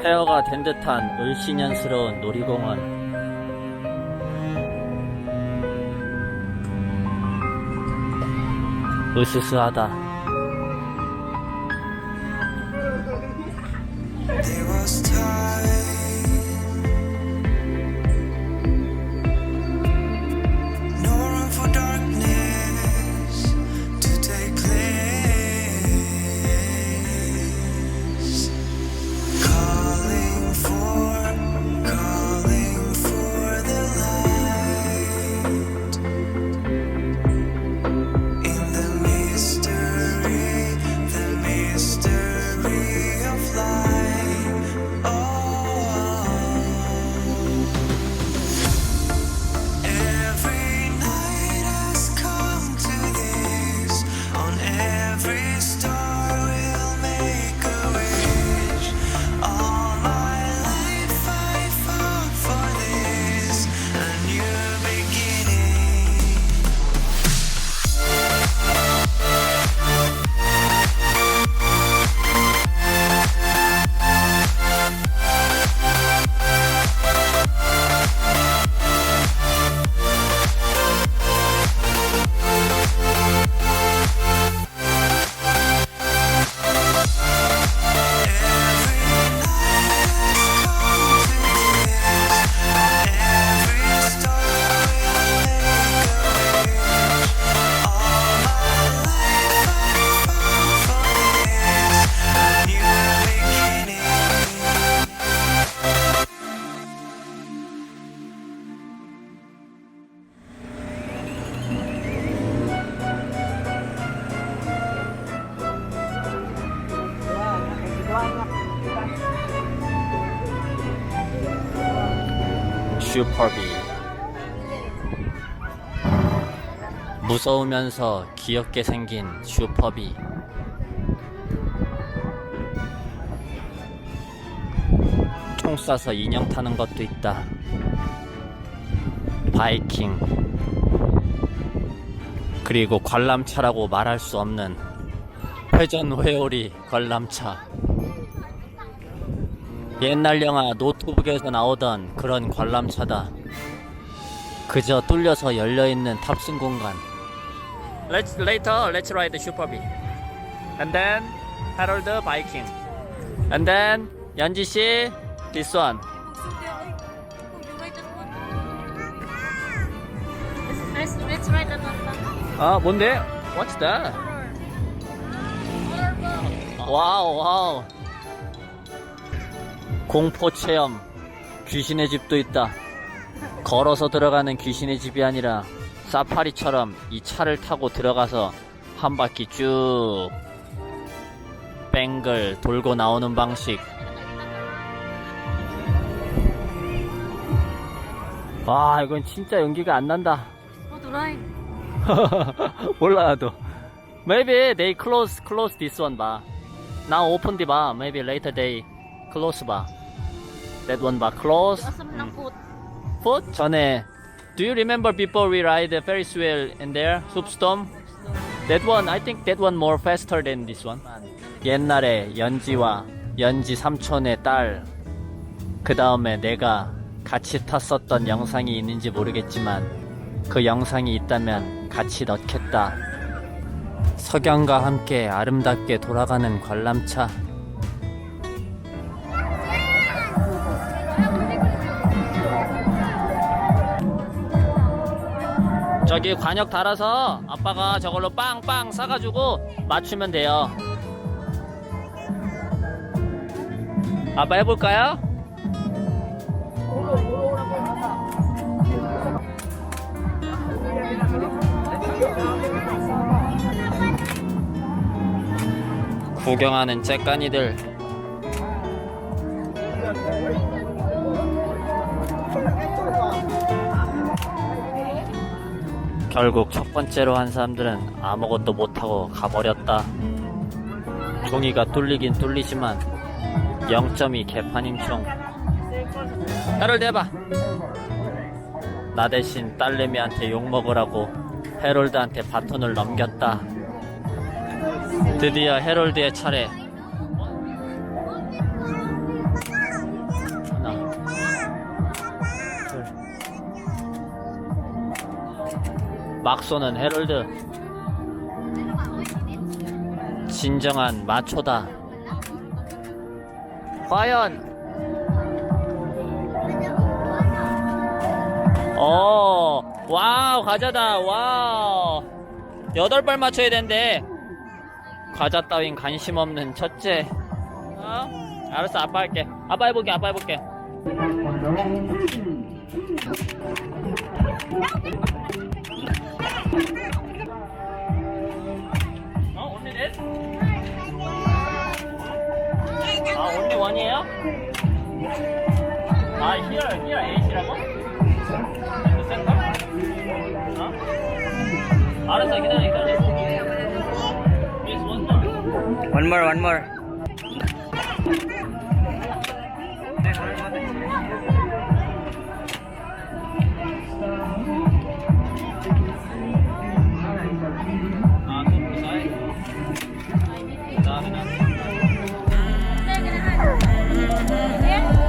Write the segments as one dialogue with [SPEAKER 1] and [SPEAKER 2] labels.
[SPEAKER 1] 폐허가 된 듯한 을씨년스러운 놀이공원. 으스스하다.
[SPEAKER 2] There was time, no room for darkness to take place. Calling for the light in the mystery of life. Every night has come to this. On every star will make a wish. All my life I fought for this, a new beginning.
[SPEAKER 1] 슈퍼비. 무서우면서 귀엽게 생긴 슈퍼비. 총 쏴서 인형 타는 것도 있다. 바이킹. 그리고 관람차라고 말할 수 없는 회전 회오리 관람차. 옛날 영화 노트북에서 나오던 그런 관람차다. 그저 뚫려서 열려있는 탑승 공간. Later, let's ride the Super B. And then Harold Viking. And then 연지 씨, this one.
[SPEAKER 3] Let's ride that one.
[SPEAKER 1] 아, 뭔데? What's that? 와우, 와우. 공포 체험. 귀신의 집도 있다. 걸어서 들어가는 귀신의 집이 아니라 사파리처럼 이 차를 타고 들어가서 한 바퀴 쭉 뱅글 돌고 나오는 방식. 와, 이건 진짜 연기가 안 난다.
[SPEAKER 3] What ride?
[SPEAKER 1] 몰라 나도. Maybe they close this one 봐. Now open the 봐. Maybe later they close 봐. That one 봐. Close.
[SPEAKER 3] Asam ng food.
[SPEAKER 1] Foot? 전에 Do you remember before we ride the Ferris wheel in there? Soapstone? That one, I think that one more faster than this one. 옛날에 연지와 연지 삼촌의 딸, 그 다음에 내가 같이 탔었던 영상이 있는지 모르겠지만 그 영상이 있다면 같이 넣겠다. 석양과 함께 아름답게 돌아가는 관람차. 저기 관역 달아서 아빠가 저걸로 빵빵 싸가지고 맞추면 돼요. 아빠 해볼까요? 구경하는 째까니들. 결국 첫 번째로 한 사람들은 아무것도 못하고 가버렸다. 종이가 뚫리긴 뚫리지만 0.2 개판임총. 해롤드 해봐. 나 대신 딸내미한테 욕먹으라고 해롤드한테 바톤을 넘겼다. 드디어 해롤드의 차례. 막 쏘는 해롤드. 진정한 마초다. 과연 와우, 과자다. 와우, 8발 맞춰야 된대. 과자 따윈 관심 없는 첫째. 알았어, 아빠 할게. 아빠 해볼게. only this? only one이에요? here 8이라고? the center? 알았어, 기다려. Please, one more.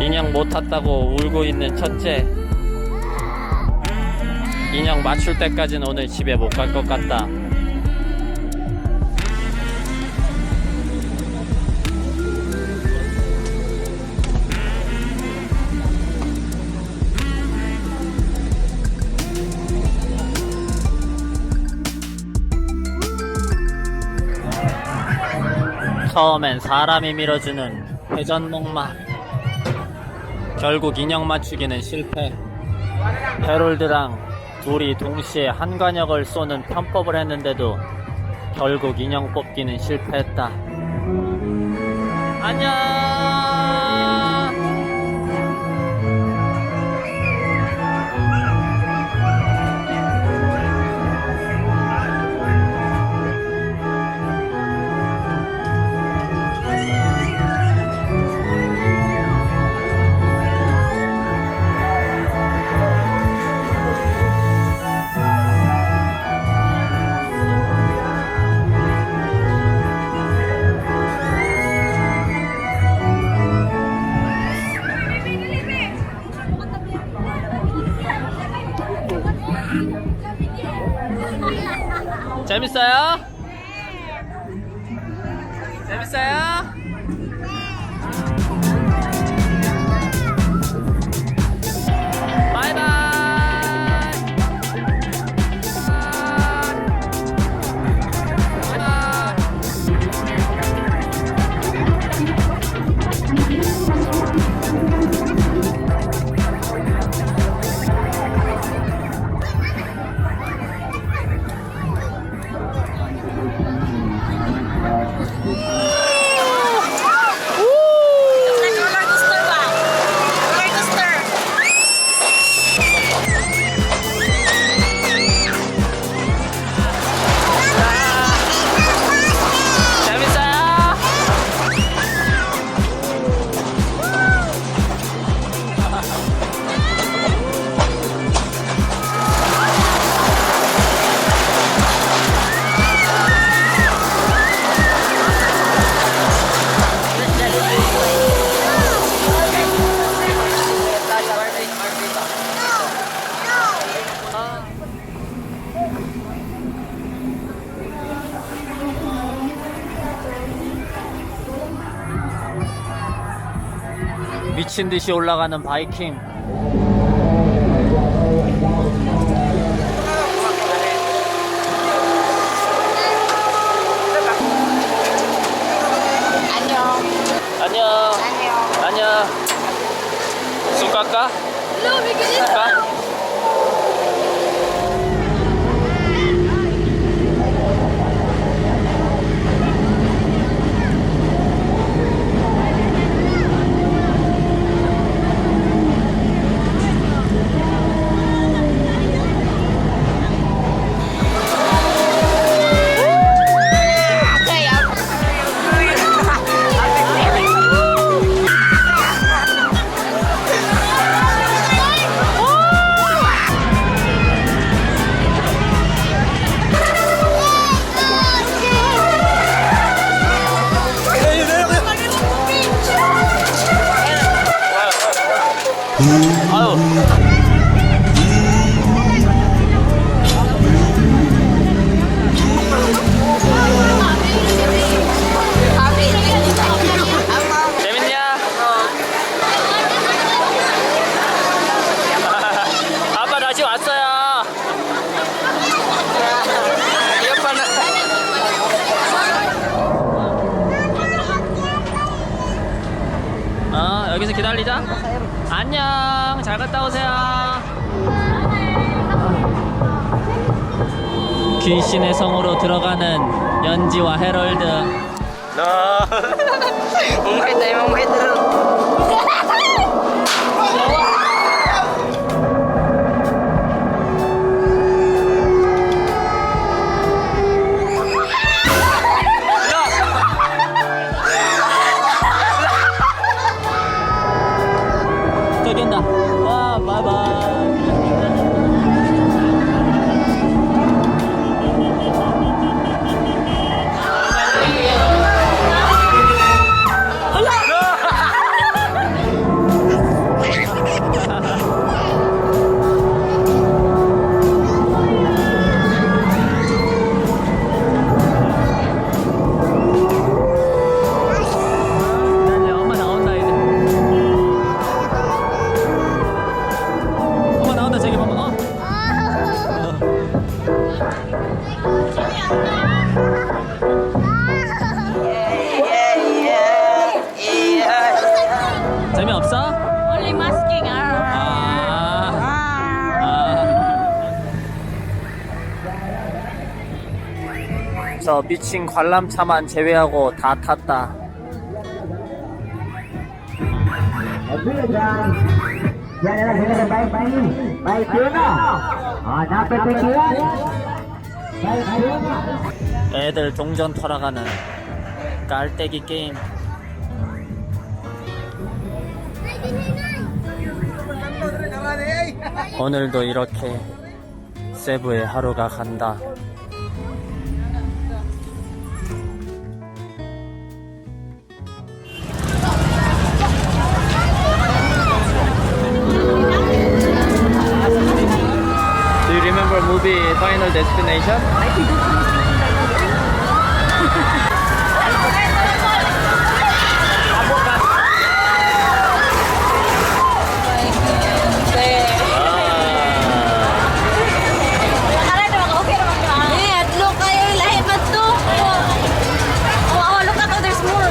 [SPEAKER 1] 인형 못 탔다고 울고 있는 첫째. 인형 맞출 때까지는 오늘 집에 못 갈 것 같다. 처음엔 사람이 밀어주는 회전목마. 결국 인형 맞추기는 실패. 해롤드랑 둘이 동시에 한 관역을 쏘는 편법을 했는데도 결국 인형 뽑기는 실패했다. 안녕. 재밌어요? 재밌어요? 바이바이. 미친듯이 올라가는 바이킹. 안녕. 쑥 갈까? 갈까? 기다리자. 안녕. 잘 갔다 오세요. 귀신의 성으로 들어가는 연지와 해럴드. 저기 온다. 와, 바이바이. 엄마 나온다 이제. 엄마 나온다 저기 봐봐. 재미없어?
[SPEAKER 3] Only masking.
[SPEAKER 1] 저 미친 관람차만 제외하고 다 탔다.
[SPEAKER 4] Jangan baik-baik ni. Baik Fiona. Dapat tujuan. Baik Fiona.
[SPEAKER 1] 애들 동전 털어가는 깔때기 게임. 오늘도 이렇게 세부의 하루가 간다. Do you remember movie Final Destination?
[SPEAKER 3] Look, kayo lahat ba to? Oh, look at there's more.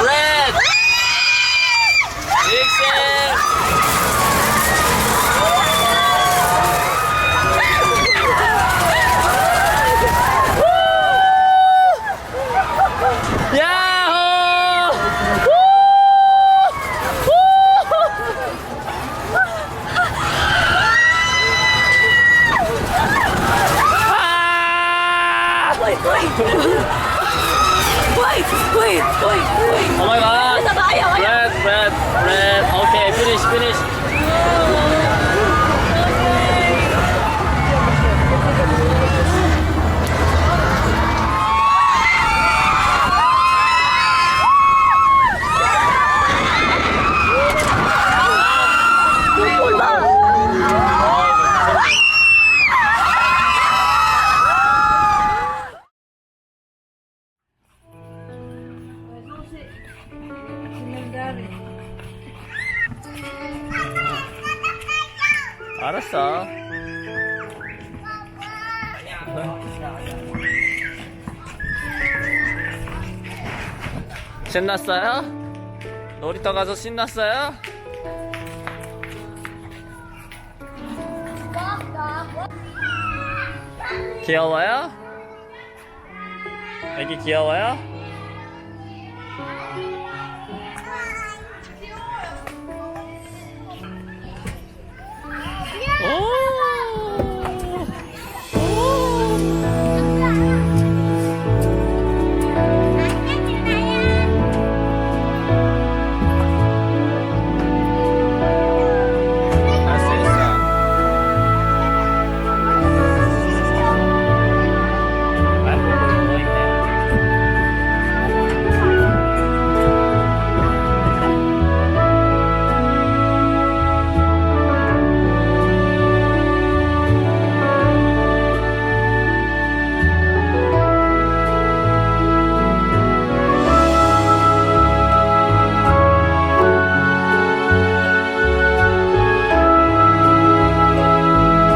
[SPEAKER 1] Red! Dixon! Yahoo!
[SPEAKER 3] Wait.
[SPEAKER 1] Oh my god!
[SPEAKER 3] Ano ba? Ayaw.
[SPEAKER 1] Red. Okay, finish. 알았어. 신났어요? 놀이터 가서 신났어요? 귀여워요? 애기 귀여워요?